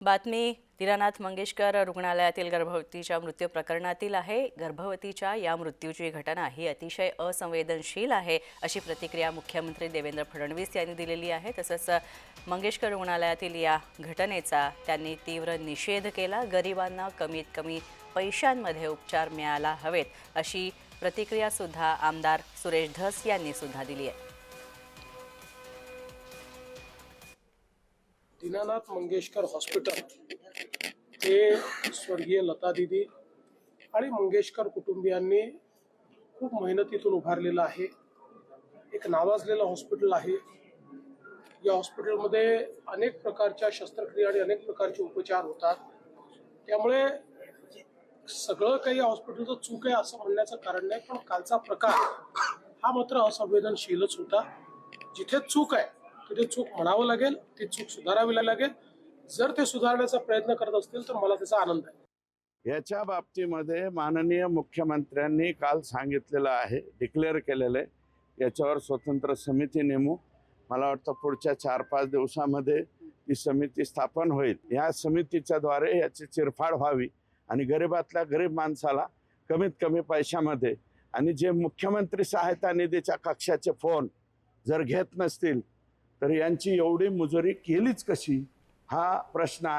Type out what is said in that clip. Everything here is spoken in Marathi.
बातमी दीनानाथ मंगेशकर रुग्णालयातील गर्भवतीच्या मृत्यू प्रकरणातील आहे। गर्भवतीच्या या मृत्यूची घटना ही अतिशय असंवेदनशील आहे अशी प्रतिक्रिया मुख्यमंत्री देवेंद्र फडणवीस यांनी दिलेली आहे। तसंच मंगेशकर रुग्णालयातील या घटनेचा त्यांनी तीव्र निषेध केला। गरिबांना कमीत कमी पैशांमध्ये उपचार मिळायला हवेत अशी प्रतिक्रिया सुद्धा आमदार सुरेश धस यांनी सुद्धा दिली आहे। दीनानाथ मंगेशकर हॉस्पिटल हे स्वर्गीय लता दीदी आणि मंगेशकर कुटुंबियांनी खूप मेहनतीतून उभारलेलं आहे। एक नावाजलेलं हॉस्पिटल आहे। या हॉस्पिटलमध्ये अनेक प्रकारच्या शस्त्रक्रिया आणि अनेक प्रकारचे उपचार होतात। त्यामुळे सगळं काही या हॉस्पिटलचं चूक आहे असं म्हणण्याचं कारण नाही, पण कालचा प्रकार हा मात्र असंवेदनशीलच होता। जिथे चूक आहे तिथे चूक म्हणावं लागेल, ती चूक सुधारावी लागेल। जर ते सुधारण्याचा प्रयत्न करत असतील तर मला त्याचा आनंद आहे। याच्या बाबतीमध्ये माननीय मुख्यमंत्र्यांनी काल सांगितलेलं आहे, डिक्लेअर केलेलं आहे, याच्यावर स्वतंत्र समिती नेमू। मला वाटतं पुढच्या 4-5 दिवसामध्ये ती समिती स्थापन होईल। या समितीच्या द्वारे याची चिरफाड व्हावी आणि गरीबातल्या गरीब माणसाला कमीत कमी पैशामध्ये, आणि जे मुख्यमंत्री सहायता निधीच्या कक्षाचे फोन जर घेत नसतील तर यांची एवढी मुजोरी केलीच कशी, हा प्रश्न आहे।